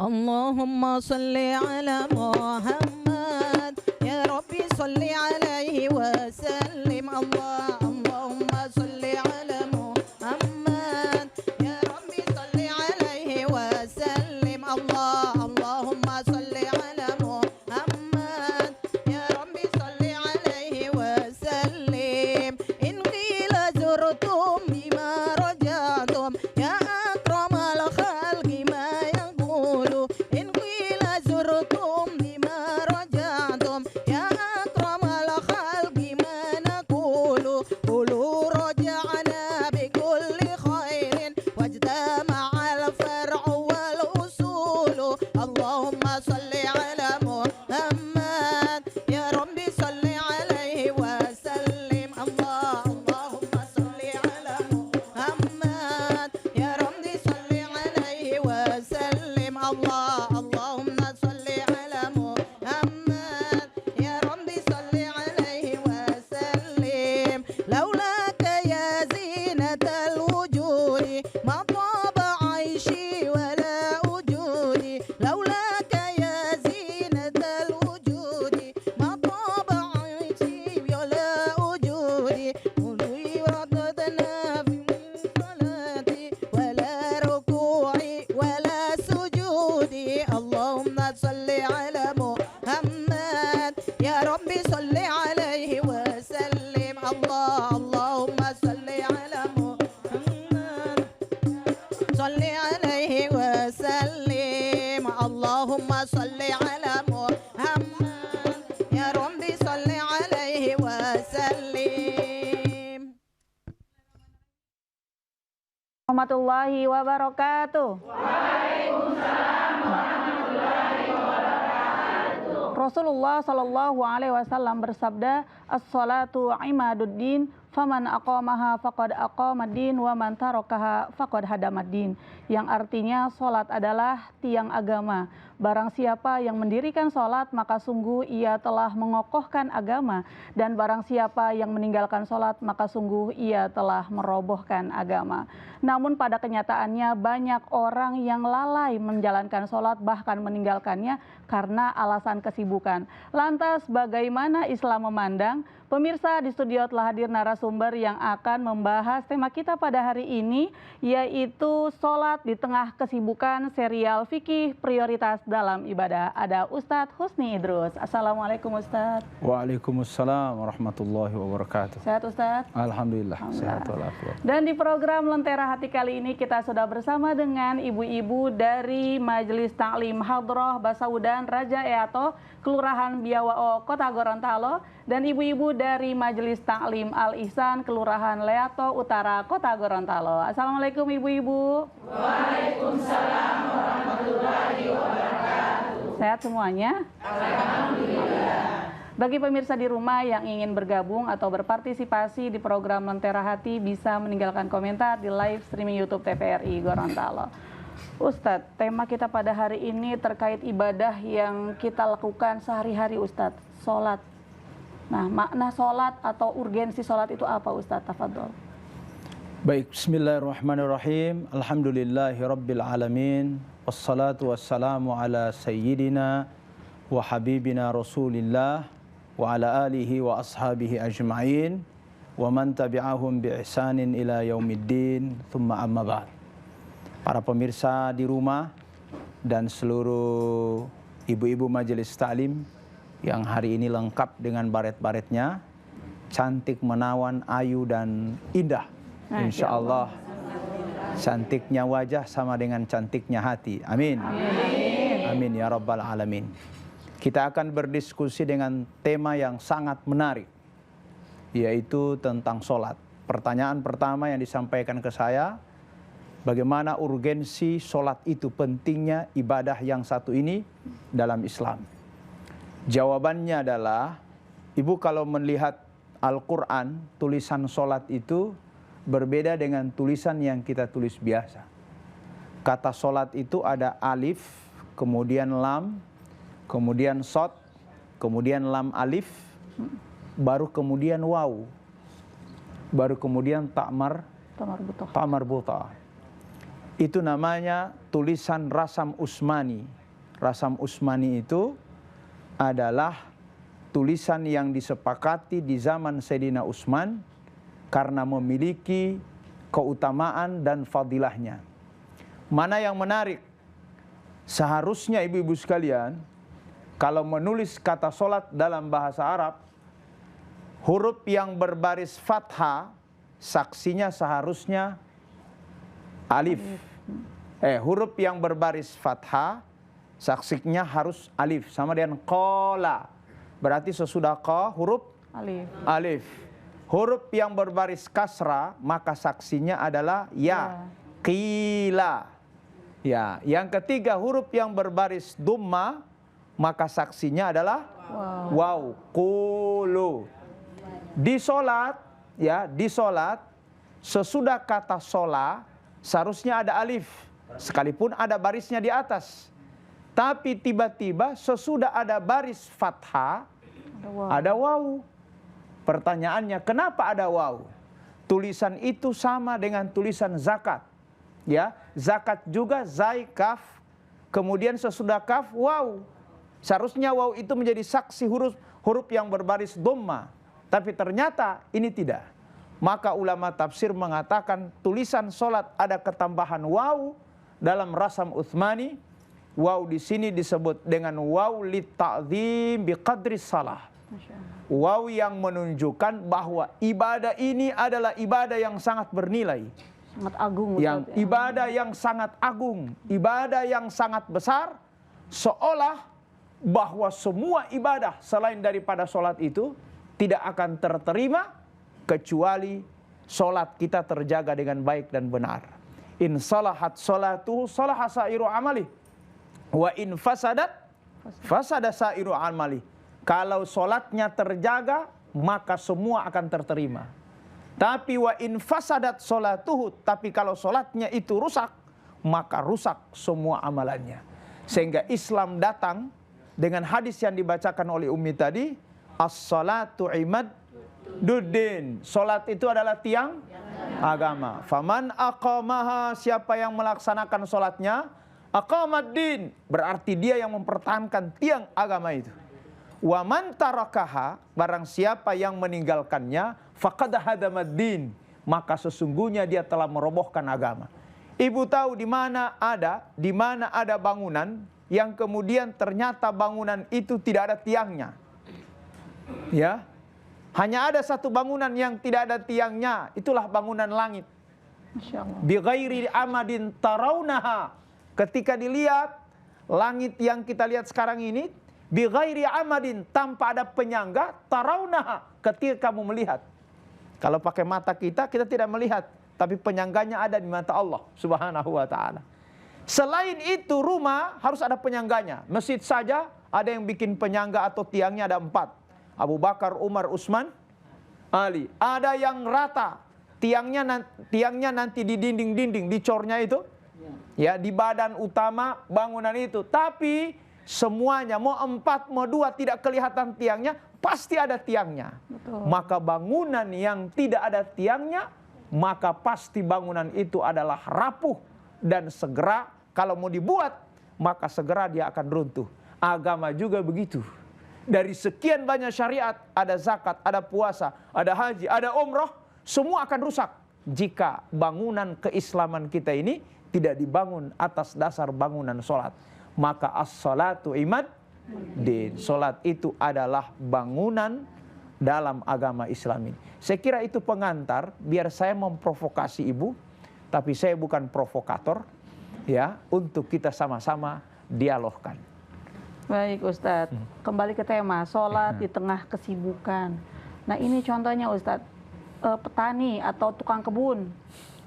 اللهم صل على محمد يا ربي صل عليه وسلم اللهم صل على محمد يا ربي صل عليه وسلم اللهم صل على محمد يا ربي صل عليه وسلم إن قيل زرتم بما رجعتم يا أكرم الخلق ما يقول إن قيل زرتم بما رجعتم يا أكرم الخلق ما نقول قولوا رجعنا بكل خير واجتمع الفرع والأصول اللهم صل على محمد يا ربي صل عليه وسلم اللهم صل على محمد يا ربي صل عليه وسلم اللهم صل على محمد يا ربي صل عليه وسلم لولاك يا زينة الوجود ما طاب عيشي ولا وجودي لولاك يا زينة الوجود ما طاب عيشي ولا وجودي قلبي رددنا في صلاتي ولا ركوعي ولا سجودي اللهم صل على محمد يا ربي صل عليه وسلم اللهم صل على محمد صل عليه وسلم اللهم صل على محمد يا ربي صل عليه وسلم Warahmatullahi wabarakatuh. Rasulullah Shallallahu Alaihi Wasallam bersabda, as-salatu imaduddin, faman aqamaha faqad aqamaddin, wa man tarakaha faqad hadamaddin. Yang artinya salat adalah tiang agama. Barang siapa yang mendirikan salat maka sungguh ia telah mengokohkan agama, dan barang siapa yang meninggalkan salat maka sungguh ia telah merobohkan agama. Namun pada kenyataannya banyak orang yang lalai menjalankan salat, bahkan meninggalkannya karena alasan kesibukan. Lantas bagaimana Islam memandang? Pemirsa, di studio telah hadir narasumber yang akan membahas tema kita pada hari ini, yaitu sholat di tengah kesibukan, serial fikih prioritas dalam ibadah. Ada Ustadz Husni Idrus. Assalamualaikum Ustadz. Waalaikumsalam warahmatullahi wabarakatuh. Sehat Ustadz? Alhamdulillah, sehat walafiat. Dan di program Lentera Hati kali ini kita sudah bersama dengan ibu-ibu dari Majelis Ta'lim Hadroh Basaudan Raja Eato, Kelurahan Biawao, Kota Gorontalo, dan ibu-ibu dari Majelis Ta'lim Al-Ihsan, Kelurahan Leato Utara, Kota Gorontalo. Assalamualaikum ibu-ibu. Waalaikumsalam warahmatullahi wabarakatuh. Sehat semuanya? Alhamdulillah. Bagi pemirsa di rumah yang ingin bergabung atau berpartisipasi di program Lentera Hati bisa meninggalkan komentar di live streaming YouTube TVRI Gorontalo. Ustadz, tema kita pada hari ini terkait ibadah yang kita lakukan sehari-hari Ustadz, sholat. Nah, makna sholat atau urgensi sholat itu apa Ustadz? Tafadhol. Baik, bismillahirrahmanirrahim. Alhamdulillahi rabbil alamin. Wassalatu wassalamu ala sayyidina wa habibina rasulillah wa ala alihi wa ashabihi ajma'in wa man tabi'ahum bi ihsanin ila yaumiddin, thumma amma ba'd. Para pemirsa di rumah dan seluruh ibu-ibu majelis taklim yang hari ini lengkap dengan baret-baretnya, cantik, menawan, ayu dan indah. Insya Allah cantiknya wajah sama dengan cantiknya hati. Amin. Amin. Amin ya rabbal alamin. Kita akan berdiskusi dengan tema yang sangat menarik, yaitu tentang sholat. Pertanyaan pertama yang disampaikan ke saya, bagaimana urgensi sholat itu, pentingnya ibadah yang satu ini dalam Islam? Jawabannya adalah, ibu kalau melihat Al-Quran, tulisan sholat itu berbeda dengan tulisan yang kita tulis biasa. Kata sholat itu ada alif, kemudian lam, kemudian shod, kemudian lam alif, baru kemudian waw, baru kemudian ta marbuthah. Itu namanya tulisan Rasam Utsmani. Rasam Utsmani itu adalah tulisan yang disepakati di zaman Sayyidina Utsman karena memiliki keutamaan dan fadilahnya. Mana yang menarik? Seharusnya ibu-ibu sekalian, kalau menulis kata solat dalam bahasa Arab, huruf yang berbaris fathah, saksinya seharusnya alif. Huruf yang berbaris fathah, saksinya harus alif. Sama dengan qala. Berarti sesudah qa huruf Alif. alif. Huruf yang berbaris kasra, maka saksinya adalah ya. Qila. Ya, yang ketiga huruf yang berbaris dhamma, maka saksinya adalah waw. Qulu. Di solat, ya, di solat sesudah kata sola seharusnya ada alif, sekalipun ada barisnya di atas. Tapi tiba-tiba sesudah ada baris fathah ada waw. Pertanyaannya, kenapa ada waw? Tulisan itu sama dengan tulisan zakat. Ya, zakat juga zai kaf, kemudian sesudah kaf waw. Seharusnya waw itu menjadi saksi huruf yang berbaris dhamma, tapi ternyata ini tidak. Maka ulama tafsir mengatakan tulisan solat ada ketambahan waw dalam Rasam Utsmani. Waw di sini disebut dengan waw li ta'zim bi qadri salah. Waw yang menunjukkan bahwa ibadah ini adalah ibadah yang sangat bernilai. Sangat agung. Yang ibadah yang sangat agung, ibadah yang sangat besar, seolah bahwa semua ibadah selain daripada solat itu tidak akan terterima kecuali solat kita terjaga dengan baik dan benar. In salahat salatuhu salaha sairu amali, wa in fasadat fasada sairu amali. Kalau solatnya terjaga, maka semua akan terterima. Tapi wa in fasadat salatuhu, tapi kalau solatnya itu rusak, maka rusak semua amalannya. Sehingga Islam datang dengan hadis yang dibacakan oleh Ummi tadi, as-salatu imaduddin. Solat itu adalah tiang agama. Faman aqamaha, siapa yang melaksanakan solatnya, aqamaddin, berarti dia yang mempertahankan tiang agama itu. Wa man tarakaha, barang siapa yang meninggalkannya, faqad hadamaddin, maka sesungguhnya dia telah merobohkan agama. Ibu tahu di mana ada bangunan yang kemudian ternyata bangunan itu tidak ada tiangnya. Ya. Hanya ada satu bangunan yang tidak ada tiangnya, itulah bangunan langit. Bi ghairi amadin tarawnaha. Ketika dilihat langit yang kita lihat sekarang ini, bi ghairi amadin, tanpa ada penyangga, tarawnaha, ketika kamu melihat. Kalau pakai mata kita tidak melihat, tapi penyangganya ada di mata Allah Subhanahu wa taala. Selain itu rumah harus ada penyangganya. Masjid saja ada yang bikin penyangga atau tiangnya ada 4. Abu Bakar, Umar, Utsman, Ali. Ada yang rata, tiangnya nanti di dinding-dinding, di cornya itu, ya, di badan utama bangunan itu. Tapi semuanya, mau 4, mau 2 tidak kelihatan tiangnya, pasti ada tiangnya. Betul. Maka bangunan yang tidak ada tiangnya, maka pasti bangunan itu adalah rapuh dan segera kalau mau dibuat, maka segera dia akan runtuh. Agama juga begitu. Dari sekian banyak syariat, ada zakat, ada puasa, ada haji, ada umroh, semua akan rusak jika bangunan keislaman kita ini tidak dibangun atas dasar bangunan solat. Maka as-salatu imaddin, solat itu adalah bangunan dalam agama Islam ini. Saya kira itu pengantar, biar saya memprovokasi ibu, tapi saya bukan provokator, ya, untuk kita sama-sama dialogkan. Baik Ustadz, kembali ke tema sholat di tengah kesibukan. Nah ini contohnya Ustadz, petani atau tukang kebun,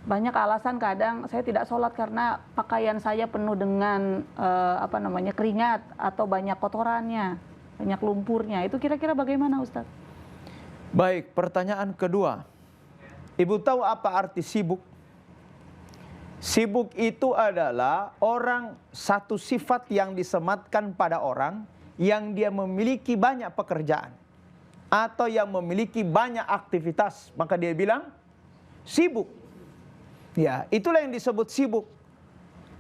banyak alasan kadang saya tidak sholat karena pakaian saya penuh dengan keringat atau banyak kotorannya, banyak lumpurnya. Itu kira-kira bagaimana Ustadz? Baik, pertanyaan kedua. Ibu tahu apa arti sibuk? Sibuk itu adalah satu sifat yang disematkan pada orang yang dia memiliki banyak pekerjaan atau yang memiliki banyak aktivitas, maka dia bilang sibuk. Ya, itulah yang disebut sibuk.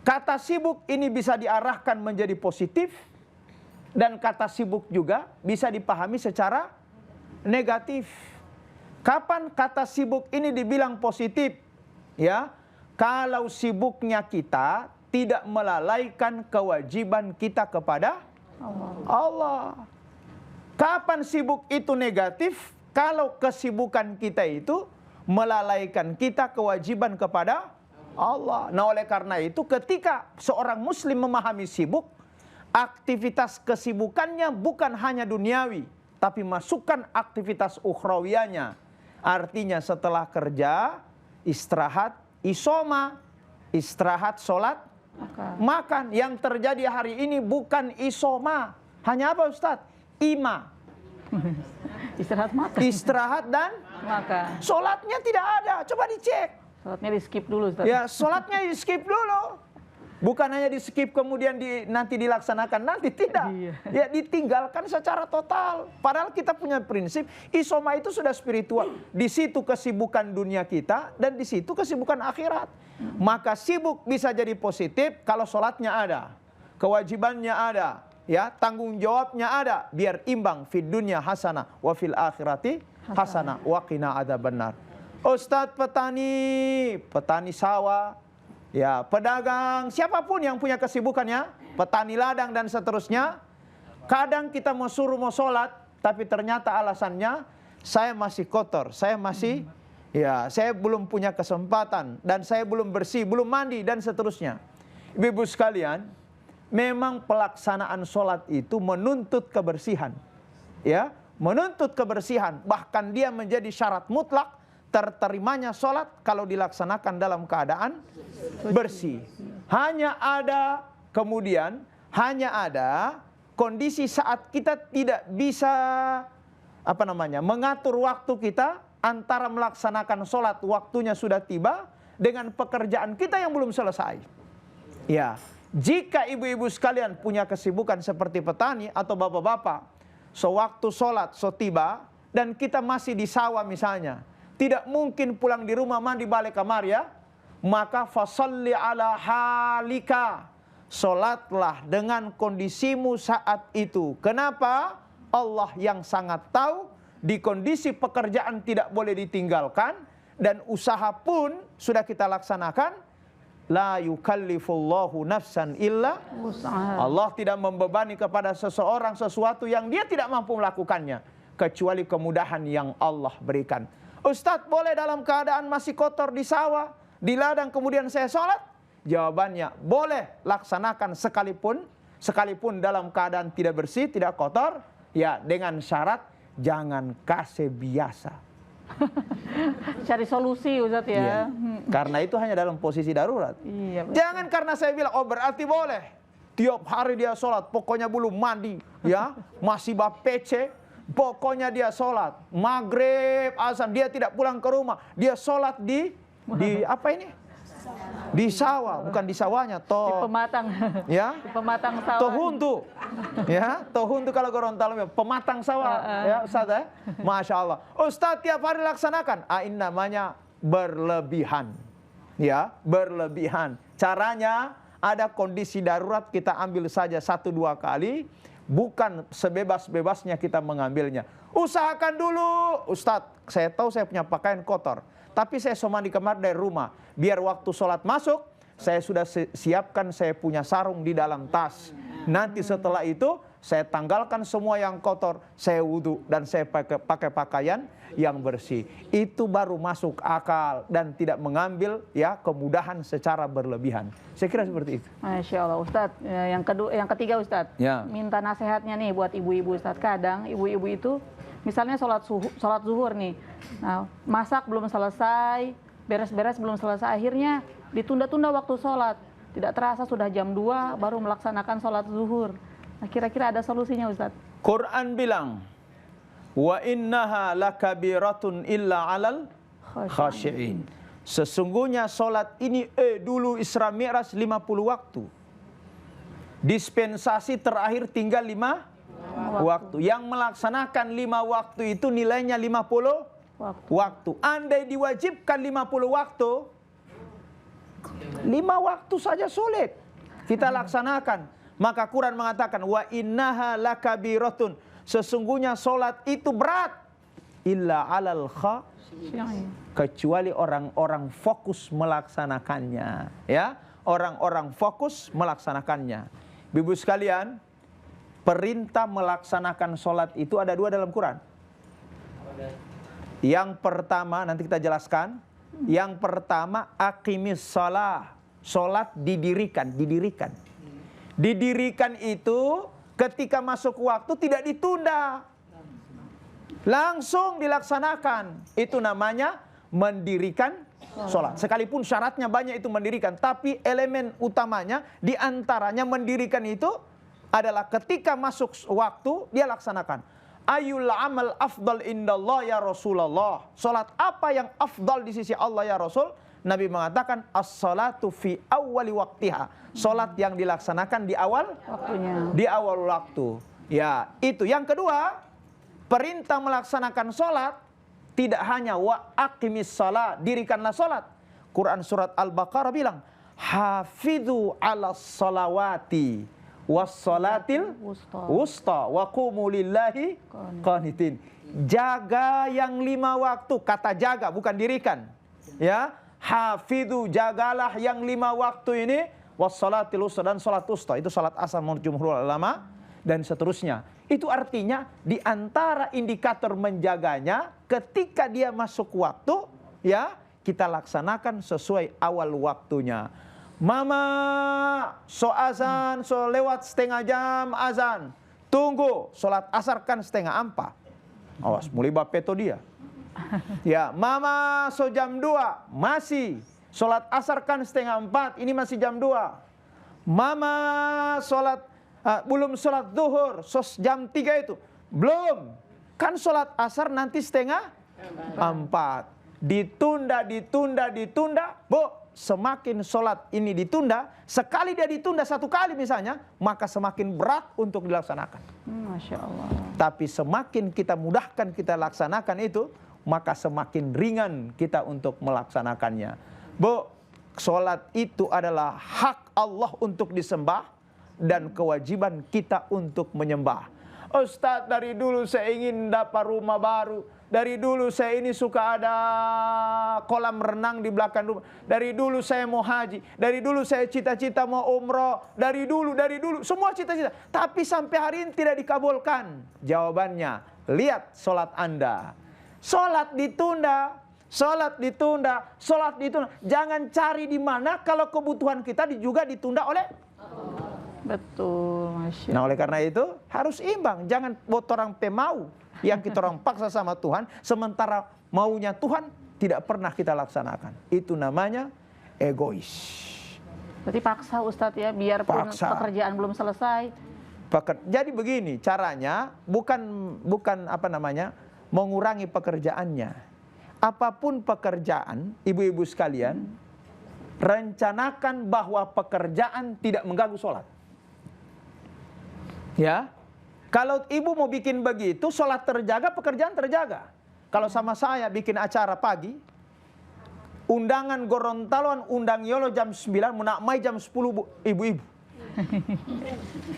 Kata sibuk ini bisa diarahkan menjadi positif, dan kata sibuk juga bisa dipahami secara negatif. Kapan kata sibuk ini dibilang positif? Ya, kalau sibuknya kita tidak melalaikan kewajiban kita kepada Allah. Kapan sibuk itu negatif? Kalau kesibukan kita itu melalaikan kita kewajiban kepada Allah. Nah, oleh karena itu ketika seorang muslim memahami sibuk, aktivitas kesibukannya bukan hanya duniawi, tapi masukkan aktivitas ukhrawiyanya. Artinya setelah kerja, istirahat, isoma, istirahat, sholat, makan. Yang terjadi hari ini bukan isoma. Hanya apa Ustadz? Ima. Istirahat makan. Istirahat dan Makan. sholatnya tidak ada. Coba dicek. Sholatnya di skip dulu Ustaz. Ya, sholatnya di skip dulu. Bukan hanya di skip kemudian nanti dilaksanakan, nanti tidak. Iya. Ya, ditinggalkan secara total. Padahal kita punya prinsip, isoma itu sudah spiritual. Di situ kesibukan dunia kita dan di situ kesibukan akhirat. Maka sibuk bisa jadi positif kalau sholatnya ada, kewajibannya ada, ya, tanggung jawabnya ada, biar imbang. Fid dunya hasanah wa fil akhirati hasanah wa qina adzabannar. Ustadz petani sawah, ya, pedagang, siapapun yang punya kesibukannya, petani ladang dan seterusnya. Kadang kita mau suruh mau sholat, tapi ternyata alasannya saya masih kotor, saya masih, ya, saya belum punya kesempatan dan saya belum bersih, belum mandi dan seterusnya. Ibu-ibu sekalian, memang pelaksanaan sholat itu menuntut kebersihan, ya, menuntut kebersihan. Bahkan dia menjadi syarat mutlak terterimanya sholat kalau dilaksanakan dalam keadaan bersih. Hanya ada kondisi saat kita tidak bisa mengatur waktu kita antara melaksanakan sholat waktunya sudah tiba dengan pekerjaan kita yang belum selesai. Ya, jika ibu-ibu sekalian punya kesibukan seperti petani atau bapak-bapak, sewaktu sholat tiba dan kita masih di sawah misalnya, tidak mungkin pulang di rumah mandi balik kamar, ya. Maka fasalli ala halika, sholatlah dengan kondisimu saat itu. Kenapa? Allah yang sangat tahu di kondisi pekerjaan tidak boleh ditinggalkan dan usaha pun sudah kita laksanakan. La yukallifullahu nafsan illa wus'aha. Allah tidak membebani kepada seseorang sesuatu yang dia tidak mampu melakukannya kecuali kemudahan yang Allah berikan. Ustadz, boleh dalam keadaan masih kotor di sawah, di ladang, kemudian saya sholat? Jawabannya, boleh, laksanakan sekalipun dalam keadaan tidak bersih, tidak kotor, ya, dengan syarat jangan kasih biasa. Cari solusi Ustadz, ya. Karena itu hanya dalam posisi darurat. Iya, jangan karena saya bilang, oh berarti boleh. Tiap hari dia sholat, pokoknya belum mandi, ya, masih bapece. Pokoknya dia sholat, maghrib, azan, dia tidak pulang ke rumah. Dia sholat di apa ini? Di sawah, bukan di sawahnya. Di pematang. Ya? Di pematang sawah. Tohuntu. Ya, tohuntu kalau Gorontalo, pematang sawah. Ya, Ustaz, ya? Masya Allah. Ustaz tiap hari laksanakan. Ini namanya berlebihan. Ya, berlebihan. Caranya ada kondisi darurat, kita ambil saja 1-2 kali. Bukan sebebas-bebasnya kita mengambilnya. Usahakan dulu. Ustadz, saya tahu saya punya pakaian kotor, tapi saya mandi kamar dari rumah. Biar waktu sholat masuk, saya sudah siapkan, saya punya sarung di dalam tas. Nanti setelah itu, saya tanggalkan semua yang kotor, saya wudhu, dan saya pakai pakaian yang bersih. Itu baru masuk akal dan tidak mengambil, ya, kemudahan secara berlebihan. Saya kira seperti itu. Masya Allah Ustadz. Yang ketiga Ustadz, ya, minta nasihatnya nih buat ibu-ibu Ustadz. Kadang ibu-ibu itu misalnya sholat zuhur nih, nah, masak belum selesai, beres-beres belum selesai, akhirnya ditunda-tunda waktu sholat. Tidak terasa sudah jam 2 baru melaksanakan sholat zuhur. Nah, kira-kira ada solusinya Ustadz? Quran bilang, wa innaha lakabiratun illa alal khashi'in. Sesungguhnya solat ini dulu Isra Mi'raj 50 waktu. Dispensasi terakhir tinggal 5 waktu. Yang melaksanakan 5 waktu itu nilainya 50 waktu. Andai diwajibkan 50 waktu, 5 waktu saja sulit kita laksanakan. Maka Quran mengatakan wa innaha lakabiratun, sesungguhnya solat itu berat, illa alal kecuali orang-orang fokus melaksanakannya, ya, orang-orang fokus melaksanakannya. Ibu sekalian, perintah melaksanakan solat itu ada 2 dalam Quran. Yang pertama nanti kita jelaskan. Yang pertama aqimis shalah, solat didirikan. Didirikan itu ketika masuk waktu tidak ditunda, langsung dilaksanakan. Itu namanya mendirikan sholat. Sekalipun syaratnya banyak itu mendirikan, tapi elemen utamanya diantaranya mendirikan itu adalah ketika masuk waktu dia laksanakan. Ayul amal afdal indallah ya Rasulullah. Sholat apa yang afdal di sisi Allah ya Rasul? Nabi mengatakan as-salatu fi awwali waqtiha. Salat yang dilaksanakan di awal waktunya. Di awal waktu. Ya, itu. Yang kedua, perintah melaksanakan salat tidak hanya wa aqimis shalah, dirikanlah salat. Quran surat Al-Baqarah bilang, hafidhu 'alas salawati was salatil wusta wa qumu lillahi qanitin. Jaga yang 5 waktu, kata jaga bukan dirikan. Ya. Hafidhu, jagalah yang 5 waktu ini, wassalatil wusta, dan salat wusta, itu salat asar menurut jumhur ulama, dan seterusnya. Itu artinya di antara indikator menjaganya ketika dia masuk waktu, ya, kita laksanakan sesuai awal waktunya. Mama, so azan, so lewat setengah jam azan, tunggu, salat asar kan 3:30. Awas, mulai bapeto dia. Ya, mama so jam 2 masih sholat asar kan 3:30, ini masih jam 2. Mama sholat belum sholat zuhur jam 3 itu belum, kan sholat asar nanti 3:30. Ditunda. Bu, semakin sholat ini ditunda, sekali dia ditunda 1 kali misalnya, maka semakin berat untuk dilaksanakan. Masya Allah. Tapi semakin kita mudahkan kita laksanakan itu, maka semakin ringan kita untuk melaksanakannya. Bu, sholat itu adalah hak Allah untuk disembah dan kewajiban kita untuk menyembah. Ustadz, dari dulu saya ingin dapat rumah baru. Dari dulu saya ini suka ada kolam renang di belakang rumah. Dari dulu saya mau haji. Dari dulu saya cita-cita mau umroh. Dari dulu. Semua cita-cita. Tapi sampai hari ini tidak dikabulkan. Jawabannya, lihat sholat Anda. Sholat ditunda. Jangan cari di mana kalau kebutuhan kita juga ditunda oleh betul, Masya. Nah, oleh karena itu harus imbang. Jangan buat orang pemau yang kita orang paksa sama Tuhan, sementara maunya Tuhan tidak pernah kita laksanakan. Itu namanya egois. Berarti paksa Ustadz ya, biarpun pekerjaan belum selesai. Jadi begini caranya, bukan mengurangi pekerjaannya. Apapun pekerjaan, ibu-ibu sekalian, rencanakan bahwa pekerjaan tidak mengganggu sholat. Ya, kalau ibu mau bikin begitu, sholat terjaga, pekerjaan terjaga. Kalau sama saya bikin acara pagi, undangan Gorontaloan, undang Yolo jam 9, menakmai jam 10 ibu-ibu.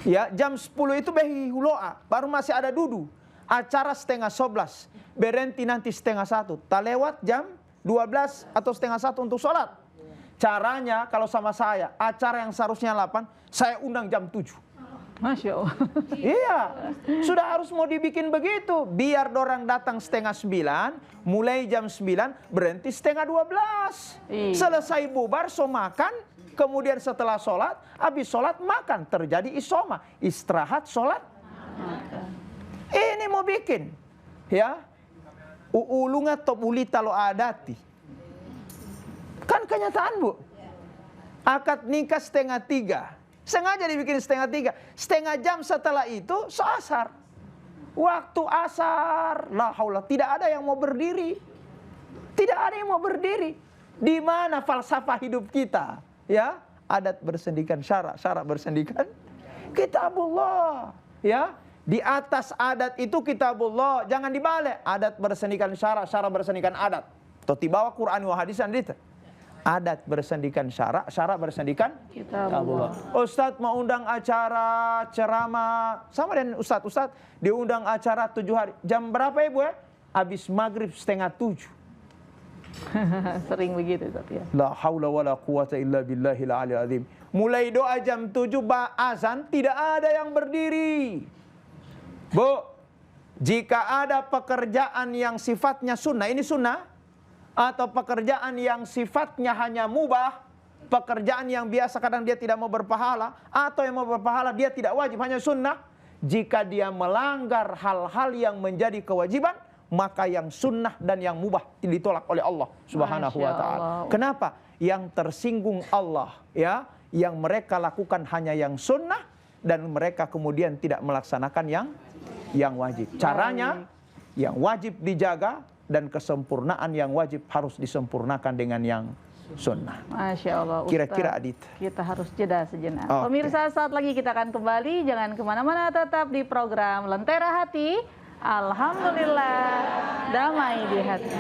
Ya, jam 10 itu behi huloa, baru masih ada dudu. Acara 10:30, berhenti nanti 10:30. Tak lewat jam 12 atau 10:30 untuk sholat. Caranya kalau sama saya, acara yang seharusnya 8, saya undang jam 7. Masya Allah. Iya, sudah harus mau dibikin begitu. Biar orang datang 8:30, mulai jam 9, berhenti 11:30. Selesai bubar, so makan. Kemudian setelah sholat, habis sholat makan. Terjadi isoma, istirahat, sholat. Ini mau bikin, ya, uulunga top ulita lo adati. Kan kenyataan, Bu. Akad nikah 2:30, sengaja dibikin 2:30. Setengah jam setelah itu asar. Waktu asar, la haula, tidak ada yang mau berdiri. Tidak ada yang mau berdiri. Di mana falsafah hidup kita? Ya, adat bersendikan syarak, syarak bersendikan kitabullah. Ya, di atas adat itu kitabullah, jangan dibalik. Adat bersendikan syarak, syarak bersendikan adat. Atau tibawa Quran wa hadisan itu. Adat bersendikan syarak, syarak bersendikan kitabullah. Ustadz mau undang acara ceramah, sama dengan Ustadz diundang acara 7 hari. Jam berapa Ibu ya? Habis maghrib 6:30. Sering begitu Ustaz ya. La haula wala quwata illa billahil aliyil azim. Mulai doa jam 7 azan tidak ada yang berdiri. Bu, jika ada pekerjaan yang sifatnya sunnah, ini sunnah, atau pekerjaan yang sifatnya hanya mubah, pekerjaan yang biasa kadang dia tidak mau berpahala, atau yang mau berpahala dia tidak wajib, hanya sunnah. Jika dia melanggar hal-hal yang menjadi kewajiban, maka yang sunnah dan yang mubah ditolak oleh Allah Subhanahu wa ta'ala. Kenapa? Yang tersinggung Allah, ya, yang mereka lakukan hanya yang sunnah dan mereka kemudian tidak melaksanakan yang wajib. Caranya yang wajib dijaga dan kesempurnaan yang wajib harus disempurnakan dengan yang sunnah. Masya Allah, Ustaz. Kira-kira Adit, kita harus jeda sejenak. Okay. Pemirsa, saat lagi kita akan kembali. Jangan kemana-mana, tetap di program Lentera Hati. Alhamdulillah, damai di hati.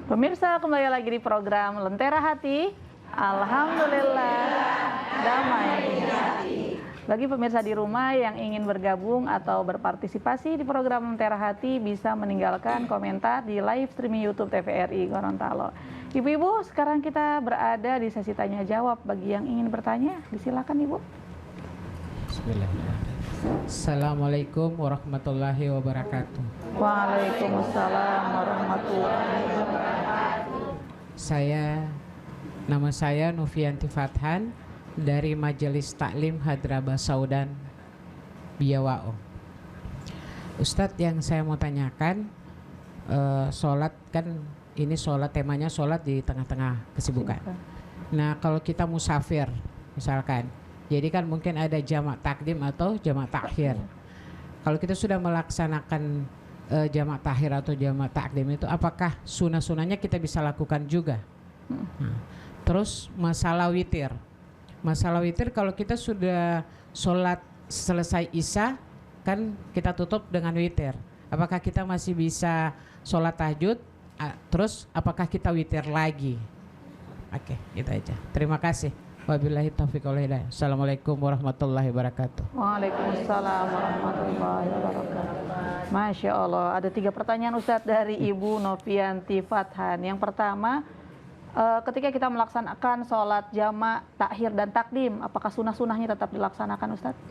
Pemirsa, kembali lagi di program Lentera Hati. Alhamdulillah, damai di hati. Bagi pemirsa di rumah yang ingin bergabung atau berpartisipasi di program Lentera Hati, bisa meninggalkan komentar di live streaming YouTube TVRI Gorontalo. Ibu-ibu, sekarang kita berada di sesi tanya jawab. Bagi yang ingin bertanya, disilakan Ibu. Bismillahirrahmanirrahim. Assalamualaikum warahmatullahi wabarakatuh. Waalaikumsalam warahmatullahi wabarakatuh. Nama saya Nufianti Fathan dari Majelis Taklim Hadrabah Saudan Biawao. Ustadz, yang saya mau tanyakan, sholat kan ini sholat, temanya sholat di tengah-tengah kesibukan. Nah, kalau kita musafir misalkan, jadi kan mungkin ada jamak takdim atau jamak takhir. Kalau kita sudah melaksanakan jamak takhir atau jamak takdim itu, apakah sunnah-sunnahnya kita bisa lakukan juga? Nah, terus masalah witir. Masalah witir, kalau kita sudah sholat selesai isya, kan kita tutup dengan witir. Apakah kita masih bisa sholat tahajud? Terus apakah kita witir lagi? Oke, itu aja. Terima kasih. Wabillahi taufiq wal hidayah. Assalamualaikum warahmatullahi wabarakatuh. Waalaikumsalam warahmatullahi wabarakatuh. Masya Allah, ada 3 pertanyaan Ustadz dari Ibu Novianti Fathan. Yang pertama, ketika kita melaksanakan sholat jamak, takhir dan takdim, apakah sunnah-sunnahnya tetap dilaksanakan Ustadz?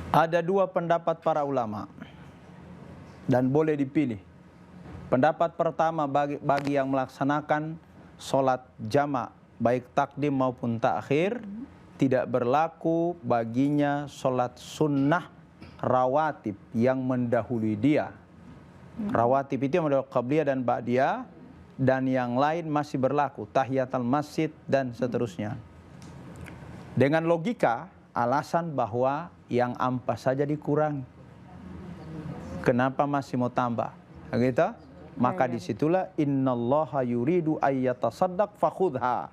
ada 2 pendapat para ulama dan boleh dipilih. Pendapat pertama, bagi yang melaksanakan sholat jamak baik takdim maupun takhir, tidak berlaku baginya sholat sunnah rawatib yang mendahului dia. Rawatib itu yang mendahului qabliyah dan ba'diyah, dan yang lain masih berlaku, tahiyatul masjid dan seterusnya. Dengan logika, alasan bahwa yang ampas saja dikurangi, kenapa masih mau tambah? Gitu? Maka disitulah innallaha yuridu ayyatasaddaq fakhudha.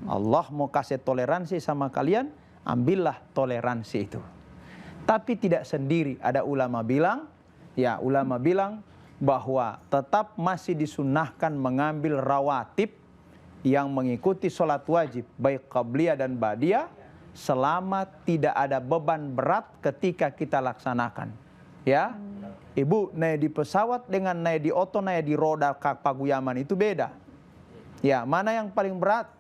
Allah mau kasih toleransi sama kalian, ambillah toleransi itu. Tapi tidak sendiri, ada ulama bilang, bahwa tetap masih disunnahkan mengambil rawatib yang mengikuti sholat wajib baik qabliyah dan ba'diyah selama tidak ada beban berat ketika kita laksanakan. Ya, Ibu naik di pesawat dengan naik di oto, naik di roda paguyaman itu beda. Ya, mana yang paling berat?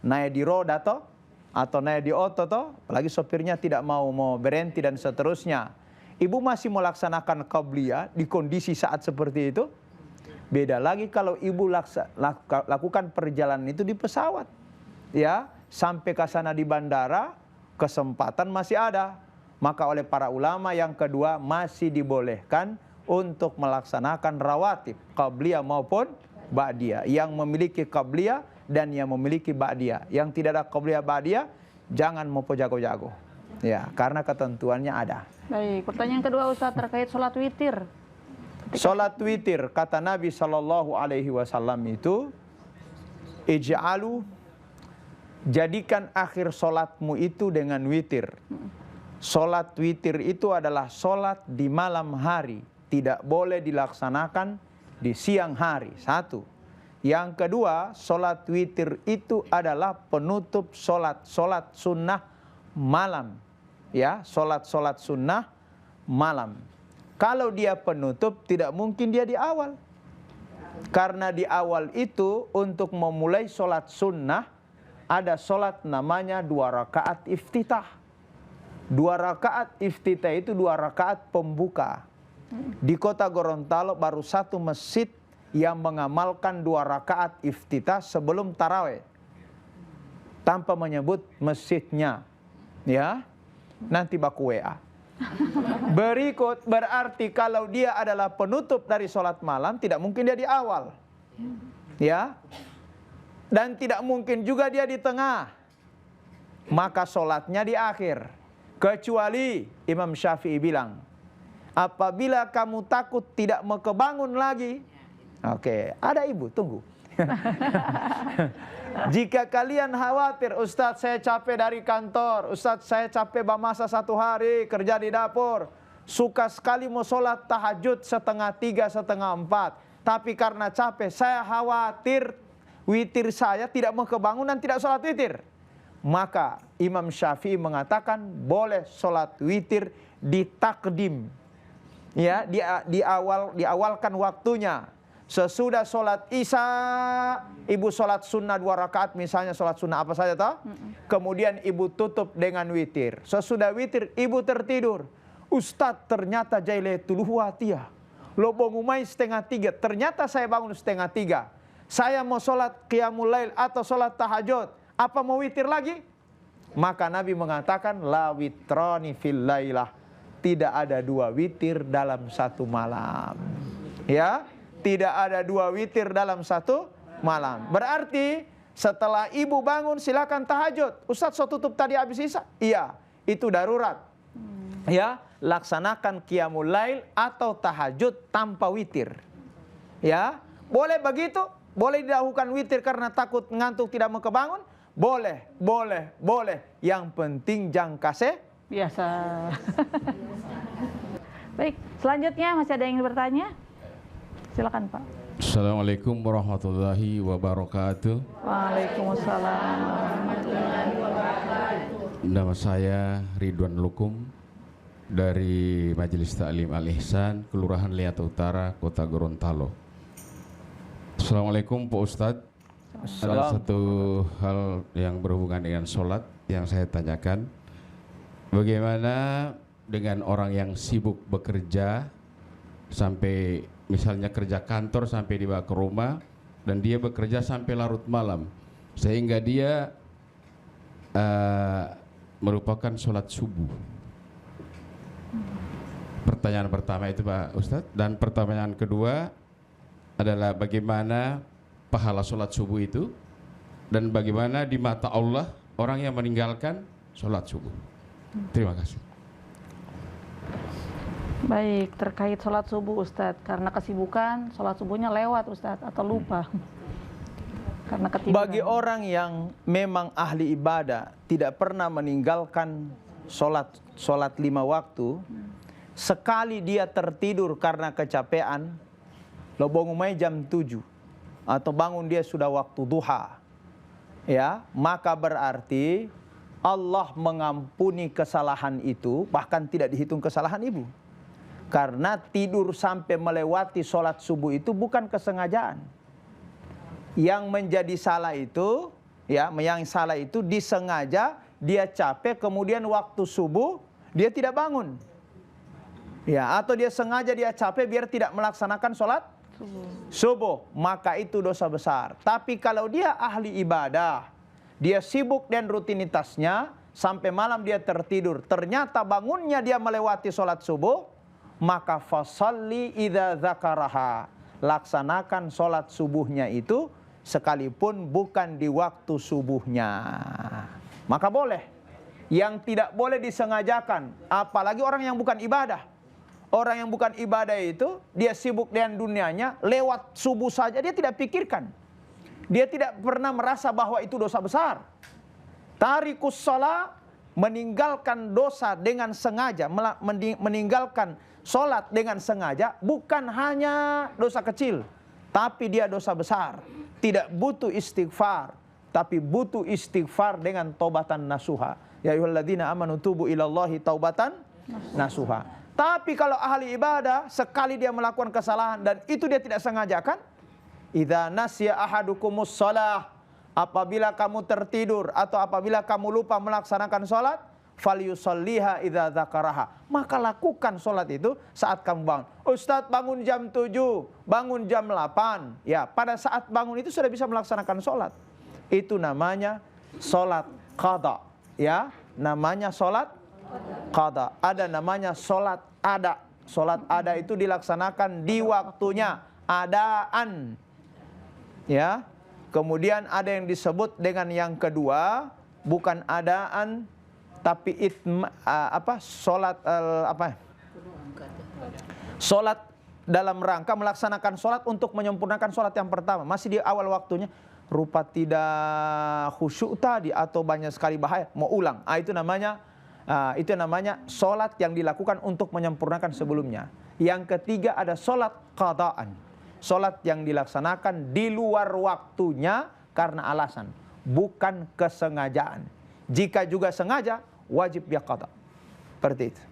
Naik di roda atau naik di oto apalagi sopirnya tidak mau berhenti dan seterusnya. Ibu masih melaksanakan qabliyah di kondisi saat seperti itu. Beda lagi kalau ibu lakukan perjalanan itu di pesawat. Ya, sampai ke sana di bandara, kesempatan masih ada. Maka oleh para ulama yang kedua masih dibolehkan untuk melaksanakan rawatib qabliyah maupun ba'diyah. Yang memiliki qabliyah dan yang memiliki ba'diyah. Yang tidak ada qabliyah ba'diyah, jangan mau jago-jago. Ya, karena ketentuannya ada. Baik, pertanyaan kedua Ustadz terkait sholat witir. Sholat witir, kata Nabi SAW itu, ij'alu, jadikan akhir sholatmu itu dengan witir. Sholat witir itu adalah sholat di malam hari, tidak boleh dilaksanakan di siang hari. Satu. Yang kedua, sholat witir itu adalah penutup sholat sunnah malam. Ya, sholat sunnah malam. Kalau dia penutup, tidak mungkin dia di awal. Karena di awal itu untuk memulai sholat sunnah, ada sholat namanya 2 rakaat iftitah. 2 rakaat iftitah itu 2 rakaat pembuka. Di kota Gorontalo baru satu masjid yang mengamalkan 2 rakaat iftitah sebelum taraweh. Tanpa menyebut masjidnya. Ya, nanti baku WA. Berikut berarti kalau dia adalah penutup dari sholat malam, tidak mungkin dia di awal. Ya. Dan tidak mungkin juga dia di tengah. Maka sholatnya di akhir. Kecuali Imam Syafi'i bilang, apabila kamu takut tidak mau kebangun lagi. Oke, ada ibu, tunggu. Jika kalian khawatir, Ustadz saya capek dari kantor, Ustadz saya capek bamasa 1 hari kerja di dapur, suka sekali mau sholat tahajud 2:30, 3:30, tapi karena capek saya khawatir witir saya tidak mau kebangun dan tidak sholat witir. Maka Imam Syafi'i mengatakan boleh sholat witir ditakdim, ya, diawalkan waktunya. Sesudah sholat isya, ibu sholat sunnah 2 rakaat, misalnya sholat sunnah apa saja toh? Kemudian ibu tutup dengan witir. Sesudah witir, ibu tertidur. Ustadz ternyata Jailatul Huwatiyah. Lo bangumai 2:30, ternyata saya bangun 2:30. Saya mau sholat qiyamul lail atau sholat tahajud. Apa mau witir lagi? Maka Nabi mengatakan, la witrani fil lailah. Tidak ada 2 witir dalam 1 malam. Ya. Tidak ada 2 witir dalam 1 malam. Berarti setelah ibu bangun silakan tahajud. Ustadz saya tutup tadi habis isya. Iya, itu darurat. Ya, laksanakan qiyamul lail atau tahajud tanpa witir. Ya, boleh begitu? Boleh didahulukan witir karena takut ngantuk tidak mau kebangun? Boleh, boleh, boleh. Yang penting jangan kasih Biasa. Baik, selanjutnya masih ada yang bertanya? Silakan Pak. Assalamualaikum warahmatullahi wabarakatuh. Waalaikumsalam warahmatullahi wabarakatuh. Nama saya Ridwan Lukum dari Majelis Ta'lim Al-Ihsan, Kelurahan Liata Utara, Kota Gorontalo. Assalamualaikum Pak Ustadz. Ada satu hal yang berhubungan dengan sholat yang saya tanyakan. Bagaimana dengan orang yang sibuk bekerja sampai misalnya kerja kantor sampai dibawa ke rumah dan dia bekerja sampai larut malam sehingga dia merupakan sholat subuh. Pertanyaan pertama itu Pak Ustadz, dan pertanyaan kedua adalah bagaimana pahala sholat subuh itu dan bagaimana di mata Allah orang yang meninggalkan sholat subuh. Terima kasih. Baik, terkait sholat subuh Ustadz, karena kesibukan sholat subuhnya lewat Ustadz atau lupa karena ketiduran. Bagi orang yang memang ahli ibadah, tidak pernah meninggalkan sholat 5 waktu, sekali dia tertidur karena kecapean, lo bangun jam 7 atau bangun dia sudah waktu duha, ya, maka berarti Allah mengampuni kesalahan itu, bahkan tidak dihitung kesalahan ibu. Karena tidur sampai melewati sholat subuh itu bukan kesengajaan. Yang menjadi salah itu, ya, yang salah itu disengaja, dia capek, kemudian waktu subuh dia tidak bangun. Ya, atau dia sengaja dia capek biar tidak melaksanakan sholat subuh, maka itu dosa besar. Tapi kalau dia ahli ibadah, dia sibuk dan rutinitasnya, sampai malam dia tertidur, ternyata bangunnya dia melewati sholat subuh, maka fasalli idza dzakaraha, laksanakan sholat subuhnya itu sekalipun bukan di waktu subuhnya, maka boleh. yang tidak boleh disengajakan, apalagi orang yang bukan ibadah. Orang yang bukan ibadah itu, dia sibuk dengan dunianya, lewat subuh saja dia tidak pikirkan. Dia tidak pernah merasa bahwa itu dosa besar. Tarikus shalah, meninggalkan dosa dengan sengaja, meninggalkan sholat dengan sengaja, bukan hanya dosa kecil, tapi dia dosa besar. Tidak butuh istighfar, tapi butuh istighfar dengan taubatan nasuha. Ya ayyuhalladzina amanu tubu ilallahi taubatan nasuha. Tapi kalau ahli ibadah, sekali dia melakukan kesalahan dan itu dia tidak sengajakan, idza nasiya ahadukumus shalah, apabila kamu tertidur atau apabila kamu lupa melaksanakan sholat, falyusalliha idza dzakaraha, maka lakukan sholat itu saat kamu bangun. Ustadz bangun jam 7, bangun jam 8, ya pada saat bangun itu sudah bisa melaksanakan sholat. Itu namanya sholat qada, ya namanya sholat qada. Ada namanya sholat ada. Sholat ada itu dilaksanakan di waktunya, adaan, ya. Kemudian ada yang disebut dengan yang kedua, bukan adaan tapi sholat dalam rangka melaksanakan sholat untuk menyempurnakan sholat yang pertama, masih di awal waktunya, rupa tidak khusyuk tadi atau banyak sekali bahaya, mau ulang. Itu namanya sholat yang dilakukan untuk menyempurnakan sebelumnya. Yang ketiga ada sholat qadaan, sholat yang dilaksanakan di luar waktunya karena alasan, bukan kesengajaan. Jika juga sengaja, wajib dia qada. Seperti itu.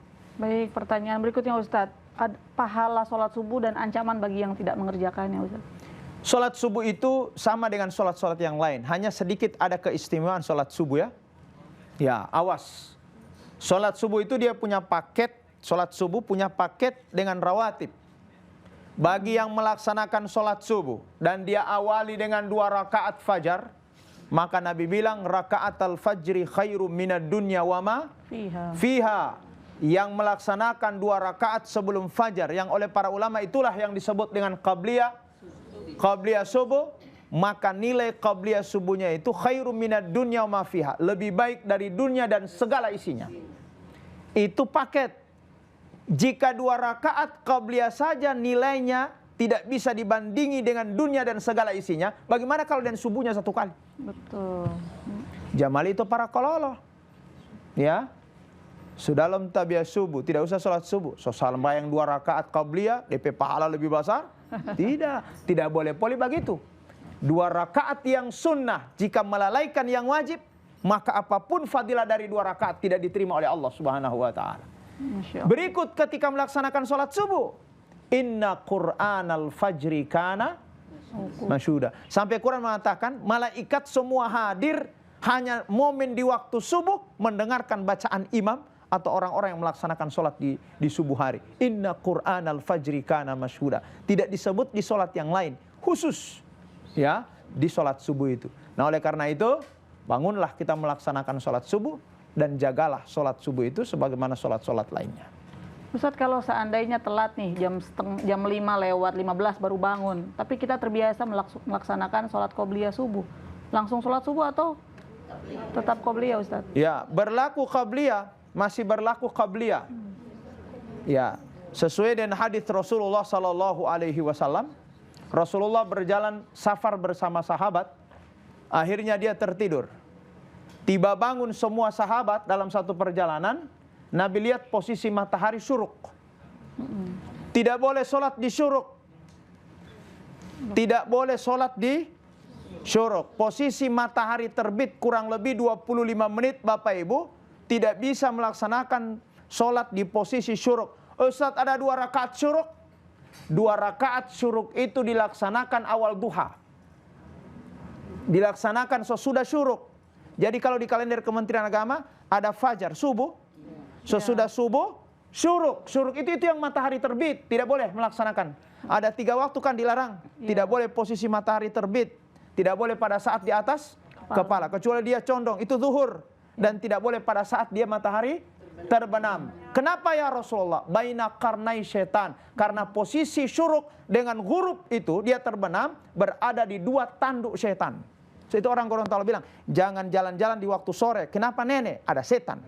Baik, pertanyaan berikutnya Ustadz. Pahala sholat subuh dan ancaman bagi yang tidak mengerjakannya Ustadz. Sholat subuh itu sama dengan sholat-sholat yang lain. Hanya sedikit ada keistimewaan sholat subuh, ya. Ya, awas. Sholat subuh itu dia punya paket, sholat subuh punya paket dengan rawatib. Bagi yang melaksanakan sholat subuh dan dia awali dengan 2 rakaat fajar, maka Nabi bilang rakaat al-fajri khairum minad dunya wa ma fiha. Yang melaksanakan 2 rakaat sebelum fajar, yang oleh para ulama itulah yang disebut dengan qabliyah subuh, maka nilai qabliyah subuhnya itu khairum minad dunya wa ma fiha, lebih baik dari dunia dan segala isinya. Itu paket. Jika 2 rakaat qabliyah saja nilainya tidak bisa dibandingi dengan dunia dan segala isinya, bagaimana kalau dan subuhnya 1 kali? Betul. Jamal itu para kololo, ya. Sudah dalam tabiat subuh, tidak usah sholat subuh. Soal bayang 2 rakaat qabliyah, DP pahala lebih besar? Tidak boleh begitu. 2 rakaat yang sunnah, jika melalaikan yang wajib, maka apapun fadilah dari 2 rakaat tidak diterima oleh Allah Subhanahu wa ta'ala. Berikut ketika melaksanakan sholat subuh, inna Qur'anal fajri kana masyhuda. Sampai Quran mengatakan malaikat semua hadir hanya momen di waktu subuh mendengarkan bacaan imam atau orang-orang yang melaksanakan sholat di subuh hari. Inna Qur'anal fajri kana masyhuda. Tidak disebut di sholat yang lain, khusus, ya, di sholat subuh itu. Nah, oleh karena itu, bangunlah kita melaksanakan sholat subuh dan jagalah sholat subuh itu sebagaimana sholat-sholat lainnya. Ustadz, kalau seandainya telat nih jam 5 lewat 15 baru bangun, tapi kita terbiasa melaksanakan sholat qobliyah subuh, langsung sholat subuh atau tetap qobliyah Ustadz? Ya, berlaku qobliyah, masih berlaku qobliyah. Ya, sesuai dengan hadis Rasulullah Sallallahu Alaihi Wasallam, Rasulullah berjalan safar bersama sahabat, akhirnya dia tertidur. Tiba bangun semua sahabat dalam satu perjalanan, Nabi lihat posisi matahari syuruk. Tidak boleh sholat di syuruk. Tidak boleh sholat di syuruk. Posisi matahari terbit kurang lebih 25 menit Bapak Ibu, tidak bisa melaksanakan sholat di posisi syuruk. Ustadz, ada 2 rakaat syuruk. 2 rakaat syuruk itu dilaksanakan awal duha. Dilaksanakan sesudah syuruk. Jadi kalau di kalender Kementerian Agama ada fajar, subuh, sesudah subuh, syuruk. Syuruk itu yang matahari terbit, tidak boleh melaksanakan. Ada 3 waktu kan dilarang. Tidak boleh posisi matahari terbit, tidak boleh pada saat di atas kepala, kecuali dia condong, itu zuhur. Dan tidak boleh pada saat dia matahari terbenam. Kenapa ya Rasulullah? Baina qarnai syaitan. Karena posisi syuruk dengan ghurub itu dia terbenam berada di 2 tanduk syaitan. So, itu orang Gorontalo bilang, jangan jalan-jalan di waktu sore. Kenapa nenek? Ada setan.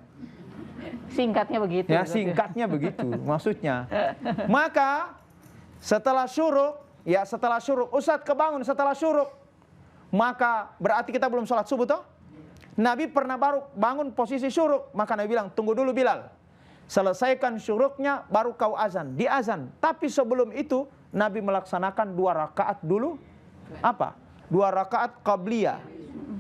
Singkatnya begitu. Ya, singkatnya begitu maksudnya. Maka setelah syuruk, Ustadz kebangun setelah syuruk. Maka berarti kita belum sholat subuh toh? Nabi pernah baru bangun posisi syuruk. Maka Nabi bilang, tunggu dulu Bilal. Selesaikan syuruknya baru kau azan. Di azan. Tapi sebelum itu Nabi melaksanakan 2 rakaat dulu. Apa? 2 rakaat qabliyah.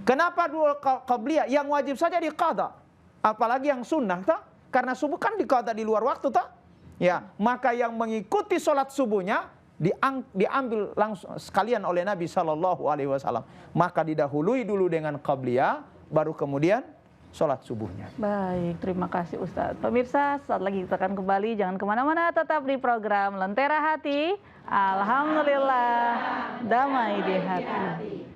Kenapa 2 qabliyah? Yang wajib saja diqadha. Apalagi yang sunnah toh? Karena subuh kan diqadha di luar waktu toh? Ya, maka yang mengikuti sholat subuhnya diambil langsung sekalian oleh Nabi SAW. Maka didahului dulu dengan qabliyah, baru kemudian sholat subuhnya. Baik, terima kasih Ustadz. Pemirsa, saat lagi kita akan kembali, jangan kemana-mana, tetap di program Lentera Hati. Alhamdulillah, damai di hati.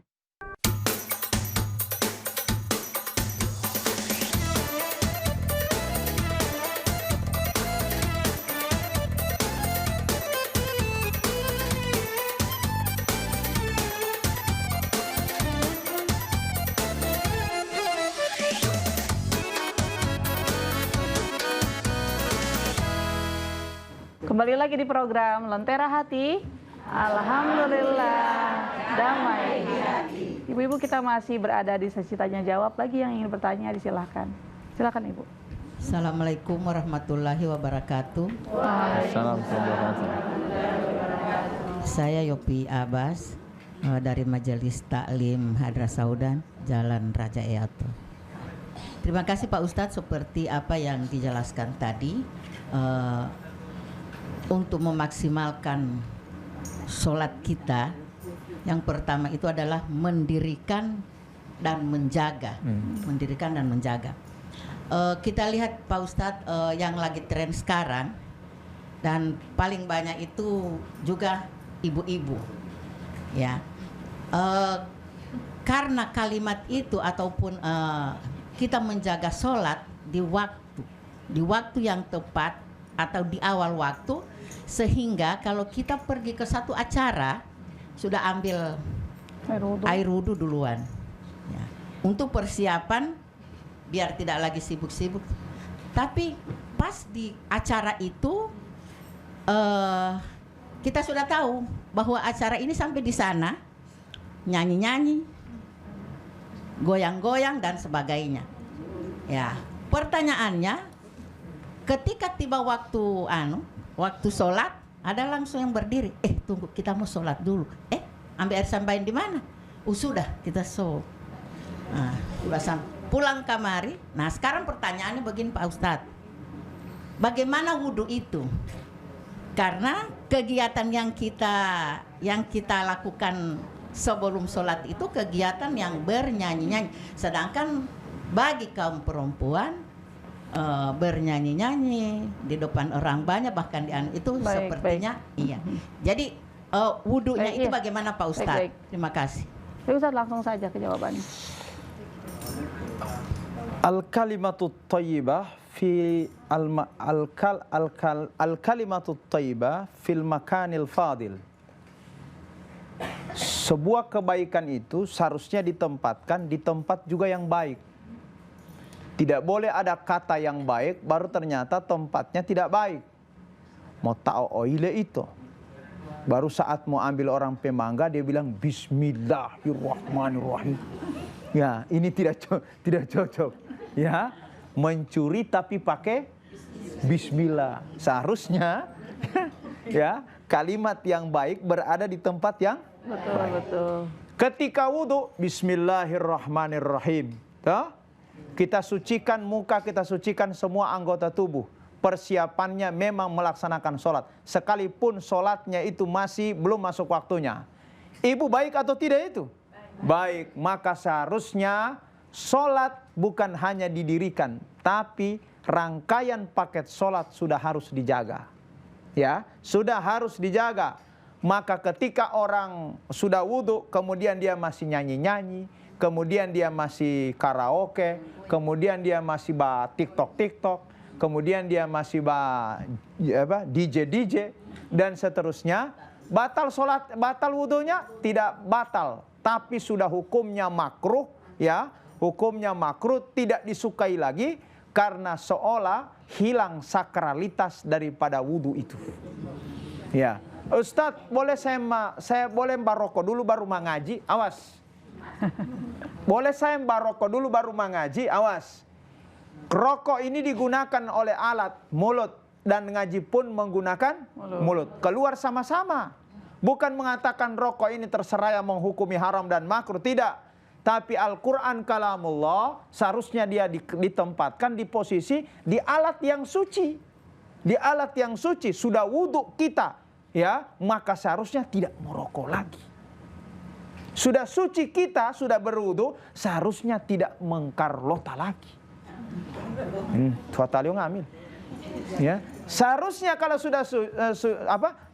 Kembali lagi di program Lentera Hati. Alhamdulillah, damai di hati. Ibu-ibu, kita masih berada di sesi tanya jawab. Lagi yang ingin bertanya disilahkan. Silakan Ibu. Assalamualaikum warahmatullahi wabarakatuh. Assalamualaikum. Saya Yopi Abbas dari Majelis Taklim Hadra Saudan, Jalan Raja Eato. Terima kasih Pak Ustadz, seperti apa yang dijelaskan tadi. Untuk memaksimalkan sholat kita, yang pertama itu adalah mendirikan dan menjaga. Mendirikan dan menjaga. Kita lihat Pak Ustadz, yang lagi tren sekarang dan paling banyak itu juga ibu-ibu, ya. Karena kalimat itu ataupun kita menjaga sholat di waktu yang tepat atau di awal waktu, sehingga kalau kita pergi ke satu acara sudah ambil air wudhu duluan, ya, untuk persiapan biar tidak lagi sibuk-sibuk. Tapi pas di acara itu kita sudah tahu bahwa acara ini sampai di sana nyanyi-nyanyi, goyang-goyang dan sebagainya. Ya, pertanyaannya, ketika tiba waktu sholat, ada langsung yang berdiri. Tunggu, kita mau sholat dulu. Ambil air sambain di mana? Sudah, kita sholat. Nah, pulang kamari. Nah, sekarang pertanyaannya begini Pak Ustadz. Bagaimana wudhu itu? Karena kegiatan yang kita lakukan sebelum sholat itu kegiatan yang bernyanyi-nyanyi. Sedangkan bagi kaum perempuan, bernyanyi-nyanyi di depan orang banyak, bahkan itu sepertinya iya. Jadi wudhunya itu bagaimana Pak Ustadz? Terima kasih. Pak Ustadz, langsung saja ke jawabannya. Al-kalimatut thayyibah fi al-kalimatut thayyibah fil makanil fadil. Sebuah kebaikan itu seharusnya ditempatkan di tempat juga yang baik. Tidak boleh ada kata yang baik baru ternyata tempatnya tidak baik. Mau tahu oile itu. Baru saat mau ambil orang pemangga dia bilang Bismillahirrahmanirrahim. Ya, ini tidak cocok. Ya, mencuri tapi pakai Bismillah. Seharusnya ya, kalimat yang baik berada di tempat yang betul. Ketika wudhu, Bismillahirrahmanirrahim. Kita sucikan muka, kita sucikan semua anggota tubuh. Persiapannya memang melaksanakan sholat. Sekalipun sholatnya itu masih belum masuk waktunya. Ibu baik atau tidak itu? Baik. Maka seharusnya sholat bukan hanya didirikan, tapi rangkaian paket sholat sudah harus dijaga. Ya, sudah harus dijaga. Maka ketika orang sudah wudhu, kemudian dia masih nyanyi-nyanyi, kemudian dia masih karaoke, kemudian dia masih TikTok, kemudian dia masih DJ dan seterusnya, batal sholat, batal wudhunya? Tidak batal, tapi sudah hukumnya makruh, ya, hukumnya makruh, tidak disukai lagi karena seolah hilang sakralitas daripada wudhu itu. Ya, Ustadz, boleh saya boleh barokah dulu baru mengaji? Awas. Boleh saya barokah dulu baru mengaji? Awas. Rokok ini digunakan oleh alat mulut dan ngaji pun menggunakan mulut. Keluar sama-sama. Bukan mengatakan rokok ini terserah yang menghukumi haram dan makruh, tidak. Tapi Al-Quran kalamullah seharusnya dia ditempatkan di posisi di alat yang suci. Di alat yang suci, sudah wudhu kita, ya, maka seharusnya tidak merokok lagi. Sudah suci kita, sudah berwudhu, seharusnya tidak mengkarlota lagi. Fatalio ngambil. Ya, seharusnya kalau sudah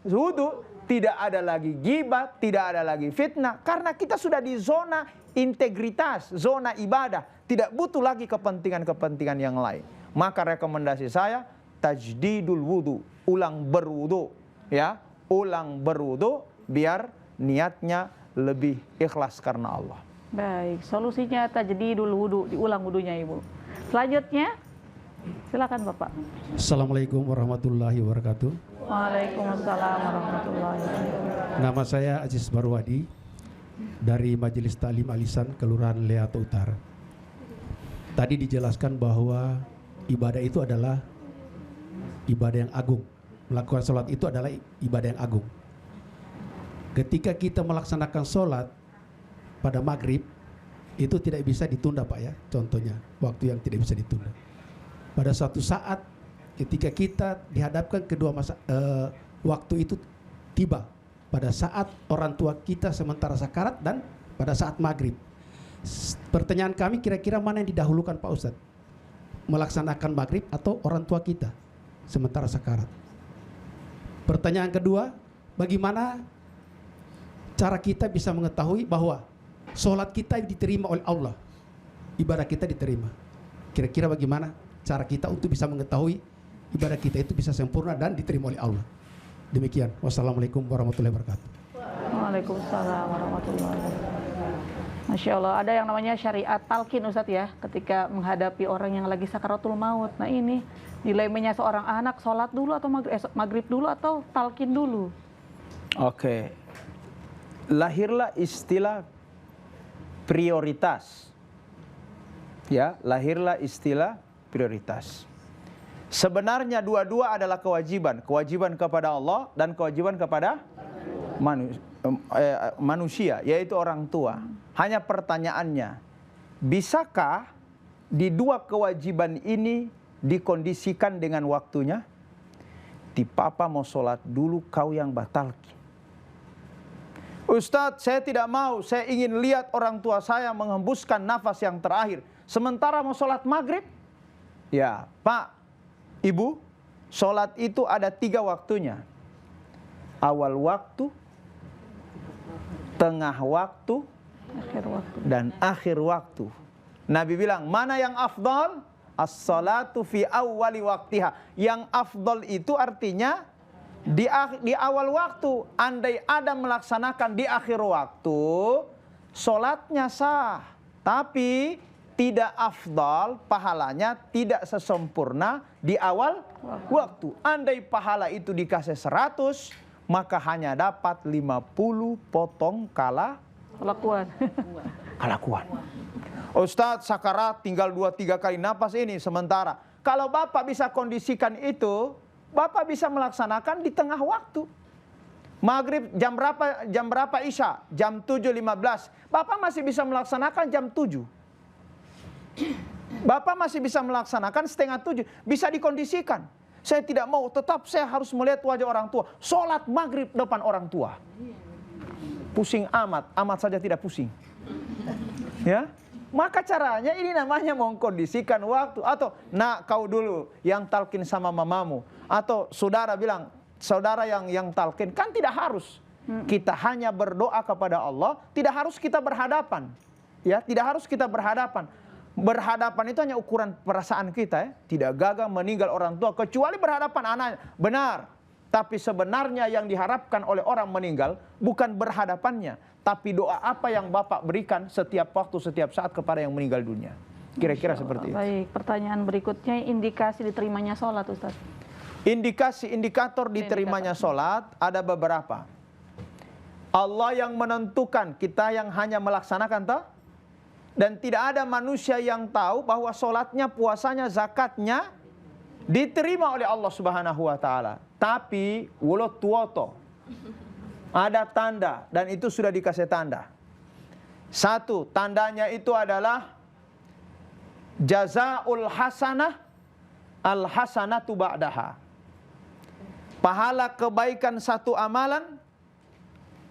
wudhu, tidak ada lagi gibah, tidak ada lagi fitnah, karena kita sudah di zona integritas, zona ibadah, tidak butuh lagi kepentingan-kepentingan yang lain. Maka rekomendasi saya, tajdidul wudu, ulang berwudu, ya, ulang berwudu biar niatnya lebih ikhlas karena Allah. Baik, solusinya tajdidul wudu, diulang wudunya Ibu. Selanjutnya, silakan Bapak. Assalamualaikum warahmatullahi wabarakatuh. Waalaikumsalam warahmatullahi wabarakatuh. Nama saya Aziz Barwadi dari Majelis Ta'lim Alisan Kelurahan Leato Utara. Tadi dijelaskan bahwa ibadah itu adalah ibadah yang agung. Melakukan sholat itu adalah ibadah yang agung. Ketika kita melaksanakan sholat pada maghrib, itu tidak bisa ditunda Pak ya. Contohnya, waktu yang tidak bisa ditunda. Pada suatu saat ketika kita dihadapkan kedua waktu itu tiba pada saat orang tua kita sementara sakarat dan pada saat maghrib. Pertanyaan kami, kira-kira mana yang didahulukan Pak Ustadz? Melaksanakan maghrib atau orang tua kita sementara sakarat? Pertanyaan kedua, bagaimana cara kita bisa mengetahui bahwa sholat kita diterima oleh Allah, ibadah kita diterima? Kira-kira bagaimana cara kita untuk bisa mengetahui ibadah kita itu bisa sempurna dan diterima oleh Allah? Demikian. Wassalamualaikum warahmatullahi wabarakatuh. Waalaikumsalam warahmatullahi wabarakatuh. Masya Allah, ada yang namanya syariat talqin Ustadz ya, ketika menghadapi orang yang lagi sakaratul maut. Nah ini, dilemanya seorang anak, sholat dulu atau maghrib dulu atau talqin dulu? Oke. Lahirlah istilah prioritas. Ya, lahirlah istilah prioritas. Sebenarnya dua-dua adalah kewajiban. Kewajiban kepada Allah dan kewajiban kepada manusia, yaitu orang tua. Hanya pertanyaannya, bisakah di dua kewajiban ini dikondisikan dengan waktunya? Ti papa mau sholat dulu, kau yang batalkan. Ustadz, saya tidak mau, saya ingin lihat orang tua saya menghembuskan nafas yang terakhir sementara mau sholat maghrib. Ya, Pak, Ibu, sholat itu ada 3 waktunya. Awal waktu, tengah waktu, dan akhir waktu. Nabi bilang, mana yang afdal? As-salatu fi awwali waktiha. Yang afdal itu artinya di awal waktu. Andai ada melaksanakan di akhir waktu, sholatnya sah. Tapi tidak afdal, pahalanya tidak sesempurna di awal waktu. Andai pahala itu dikasih 100, maka hanya dapat 50 potong kelakuan. Ustadz, sakarat tinggal 2-3 kali napas ini sementara. Kalau Bapak bisa kondisikan itu, Bapak bisa melaksanakan di tengah waktu. Maghrib jam berapa Isya? Jam 7.15. Bapak masih bisa melaksanakan jam 7. Bapak masih bisa melaksanakan setengah 7. Bisa dikondisikan. Saya tidak mau, tetap saya harus melihat wajah orang tua. Sholat maghrib depan orang tua. Pusing amat saja tidak pusing. Ya, maka caranya ini namanya mengkondisikan waktu. Atau, nak kau dulu yang talqin sama mamamu. Atau saudara bilang, saudara yang talqin. Kan tidak harus. Kita hanya berdoa kepada Allah. Tidak harus kita berhadapan. Ya, tidak harus kita berhadapan. Berhadapan itu hanya ukuran perasaan kita ya. Tidak gagal meninggal orang tua kecuali berhadapan anaknya. Benar. Tapi sebenarnya yang diharapkan oleh orang meninggal bukan berhadapannya, tapi doa apa yang Bapak berikan setiap waktu, setiap saat kepada yang meninggal dunia. Kira-kira seperti itu. Baik, pertanyaan berikutnya, indikasi diterimanya sholat, Ustaz. Indikator diterimanya sholat ada beberapa. Allah yang menentukan, kita yang hanya melaksanakan toh. Dan tidak ada manusia yang tahu bahwa sholatnya, puasanya, zakatnya diterima oleh Allah Subhanahu wa Ta'ala. Tapi wulot tuoto, ada tanda, dan itu sudah dikasih tanda. Satu, tandanya itu adalah jazaul hasanah al hasanatu ba'daha. Pahala kebaikan satu amalan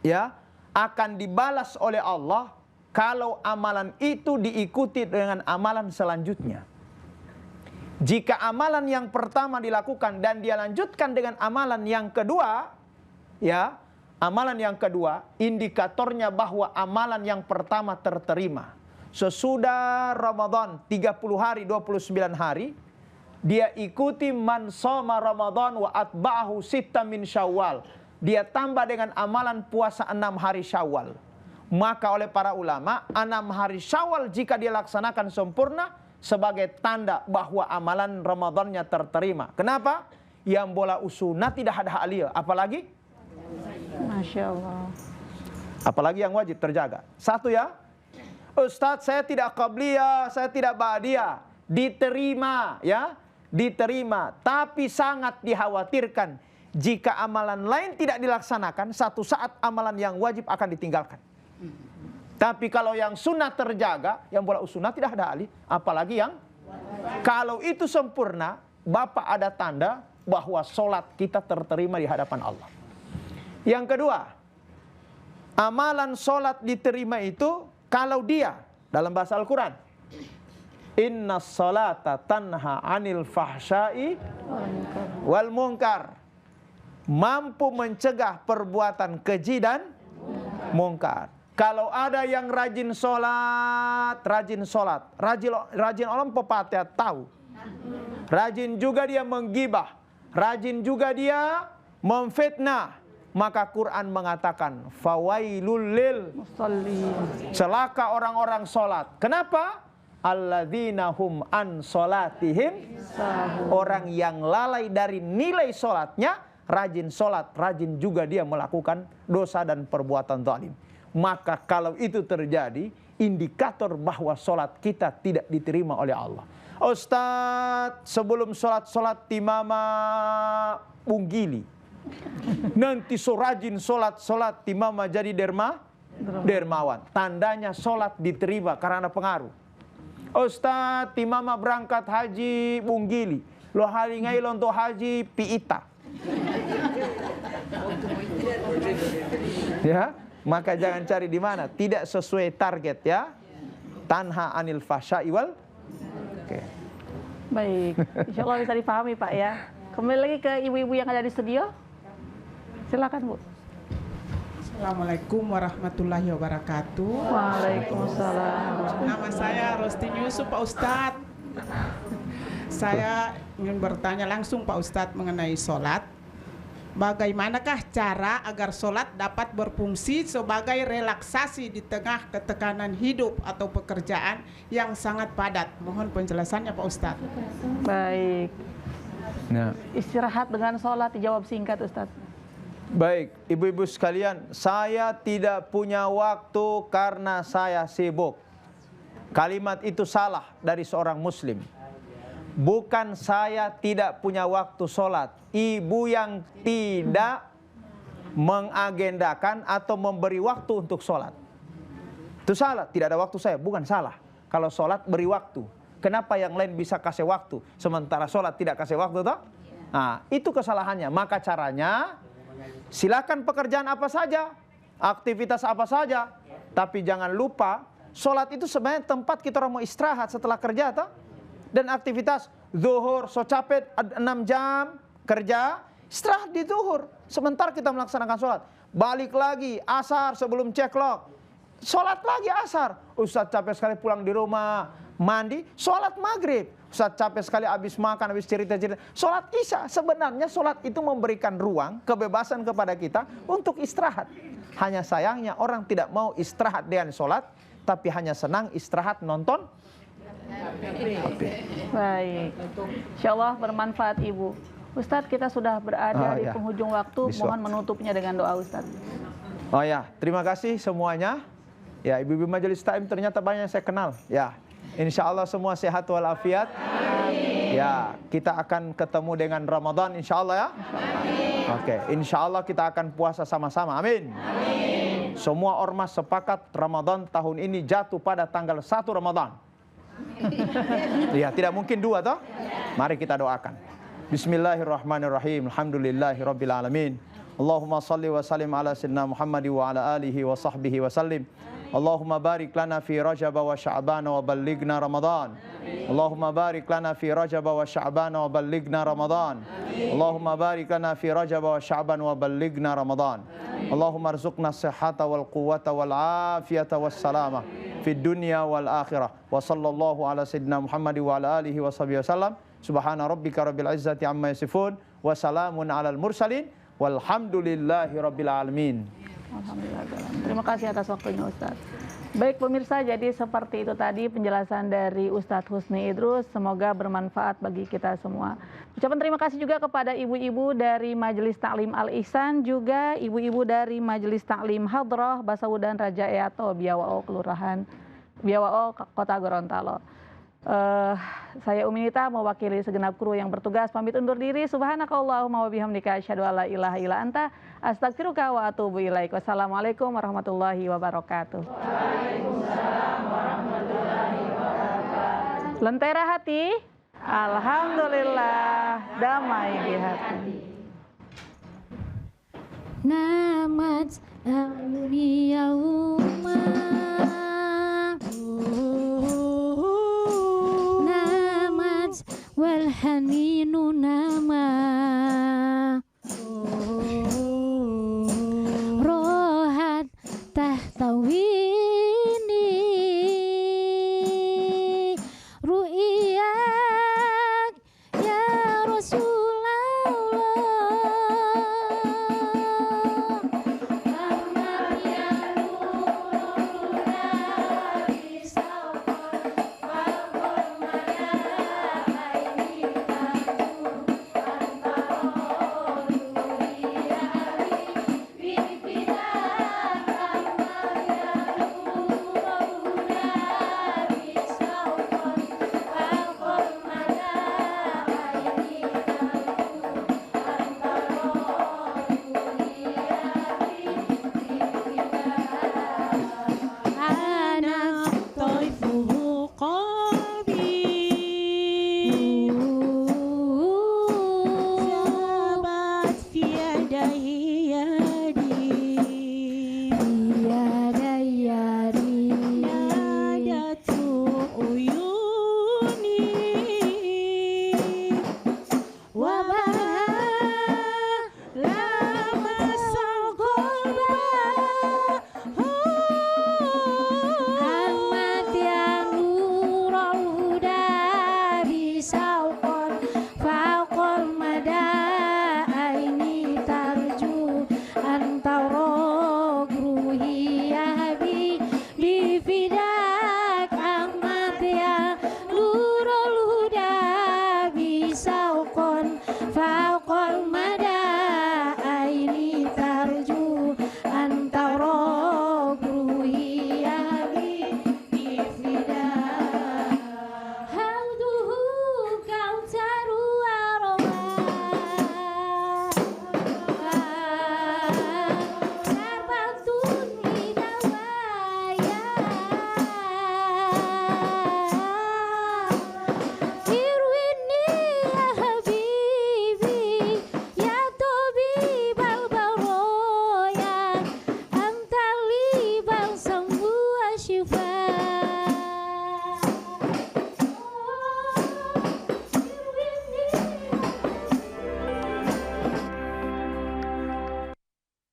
ya akan dibalas oleh Allah kalau amalan itu diikuti dengan amalan selanjutnya. Jika amalan yang pertama dilakukan dan dia lanjutkan dengan amalan yang kedua, ya, amalan yang kedua indikatornya bahwa amalan yang pertama terterima. Sesudah Ramadan 30 hari, 29 hari, dia ikuti man shoma Ramadan wa atba'ahu sitta min Syawal. Dia tambah dengan amalan puasa 6 hari Syawal. Maka oleh para ulama, 6 hari Syawal jika dia laksanakan sempurna sebagai tanda bahwa amalan Ramadannya terterima. Kenapa? Yang bola usuna tidak ada aliyah. Apalagi? Masya Allah. Apalagi yang wajib terjaga. Satu ya, Ustadz saya tidak qabliyah, saya tidak ba'diyah. Diterima ya, diterima. Tapi sangat dikhawatirkan jika amalan lain tidak dilaksanakan, satu saat amalan yang wajib akan ditinggalkan. Tapi kalau yang sunnah terjaga, yang bola sunnah tidak ada alih, apalagi yang kalau itu sempurna, Bapak ada tanda bahwa sholat kita terterima di hadapan Allah. Yang kedua, amalan sholat diterima itu kalau dia dalam bahasa Al-Quran, inna sholata tanha anil fahsyai wal munkar, mampu mencegah perbuatan keji dan munkar. Kalau ada yang rajin sholat, rajin orang pepatah tahu. Rajin juga dia menggibah, rajin juga dia memfitnah. Maka Quran mengatakan, fawailul lil musallin. Celaka orang-orang sholat. Kenapa? Alladzina hum an sholatihim. Orang yang lalai dari nilai sholatnya, rajin sholat, rajin juga dia melakukan dosa dan perbuatan zalim. Maka kalau itu terjadi, indikator bahwa sholat kita tidak diterima oleh Allah. Ustadz, sebelum sholat timama bunggili. Nanti rajin sholat timama jadi dermawan. Tandanya sholat diterima karena pengaruh. Ustadz, timama berangkat haji bunggili. Lo hari ngai lo untuk haji piita. Ya. Maka jangan cari di mana, tidak sesuai target ya. Tanha anil fahsya'i wal. Oke. Baik, insya Allah bisa dipahami Pak ya. Kembali lagi ke ibu-ibu yang ada di studio. Silakan Bu. Assalamualaikum warahmatullahi wabarakatuh. Waalaikumsalam. Nama saya Rosti Yusuf Pak Ustadz. Saya ingin bertanya langsung Pak Ustadz mengenai sholat. Bagaimanakah cara agar sholat dapat berfungsi sebagai relaksasi di tengah ketekanan hidup atau pekerjaan yang sangat padat? Mohon penjelasannya Pak Ustadz. Baik. Nah. Istirahat dengan sholat, dijawab singkat Ustadz. Baik, ibu-ibu sekalian, saya tidak punya waktu karena saya sibuk. Kalimat itu salah dari seorang muslim. Bukan saya tidak punya waktu sholat. Ibu yang tidak mengagendakan atau memberi waktu untuk sholat. Itu salah, tidak ada waktu saya. Bukan salah. Kalau sholat beri waktu. Kenapa yang lain bisa kasih waktu, sementara sholat tidak kasih waktu toh? Nah, itu kesalahannya. Maka caranya, silakan pekerjaan apa saja, aktivitas apa saja. Tapi jangan lupa, sholat itu sebenarnya tempat kita orang mau istirahat setelah kerja toh? Dan aktivitas zuhur, so capek 6 jam kerja, istirahat di zuhur. Sebentar kita melaksanakan sholat. Balik lagi, asar sebelum ceklok. Sholat lagi asar. Ustadz capek sekali pulang di rumah. mandi, sholat maghrib. Ustaz capek sekali habis makan, habis cerita-cerita. Sholat isya, sebenarnya sholat itu memberikan ruang, kebebasan kepada kita untuk istirahat. Hanya sayangnya orang tidak mau istirahat dengan sholat, tapi hanya senang istirahat nonton. Baik, insya Allah bermanfaat Ibu. Ustadz, kita sudah berada di penghujung waktu, mohon menutupnya dengan doa Ustadz. Oh ya, terima kasih semuanya. Ya, ibu-ibu Majelis Ta'lim ternyata banyak yang saya kenal. Ya, insya Allah semua sehat walafiat. Ya, kita akan ketemu dengan Ramadan insya Allah ya. Oke, insya Allah kita akan puasa sama-sama. Amin. Semua ormas sepakat Ramadan tahun ini jatuh pada tanggal 1 Ramadan. Ya, tidak mungkin 2 toh. Mari kita doakan. Bismillahirrahmanirrahim. Alhamdulillahirabbil alamin. Allahumma salli wa sallim ala sayyidina Muhammad wa ala alihi wa sahbihi wa sallim. Allahumma barik lana fi Rajab wa Sya'ban wa ballighna Ramadan. Allahumma barik lana fi Rajab wa Sya'ban wa ballighna Ramadan. Allahumma barik lana fi Rajab wa Sya'ban wa ballighna Ramadan. Allahumma arzuqna as-sihhata wal quwwata wal afiyata was salamah fid dunya wal akhirah. Wa sallallahu ala sayyidina Muhammad wa ala alihi wa sahbihi wasallam. Subhana rabbika rabbil izzati amma yasifun wa salamun alal mursalin walhamdulillahi rabbil alamin. Alhamdulillah. Terima kasih atas waktunya Ustadz. Baik pemirsa, jadi seperti itu tadi penjelasan dari Ustadz Husni Idrus. Semoga bermanfaat bagi kita semua. Ucapan terima kasih juga kepada ibu-ibu dari Majelis Ta'lim Al-Ihsan, juga ibu-ibu dari Majelis Ta'lim Hadrah Basaudan Raja Eato Biawao Kelurahan Biawao Kota Gorontalo. Saya Umi Nita mewakili segenap kru yang bertugas pamit undur diri. Subhanakallahumma wa bihamdika asyhadu an la ilaha illa anta astaghfiruka wa atubu ilaik. Wassalamualaikum warahmatullahi wabarakatuh. Waalaikumsalam warahmatullahi wabarakatuh. Lentera hati, alhamdulillah damai di hati. Namat amni yauma wal haninu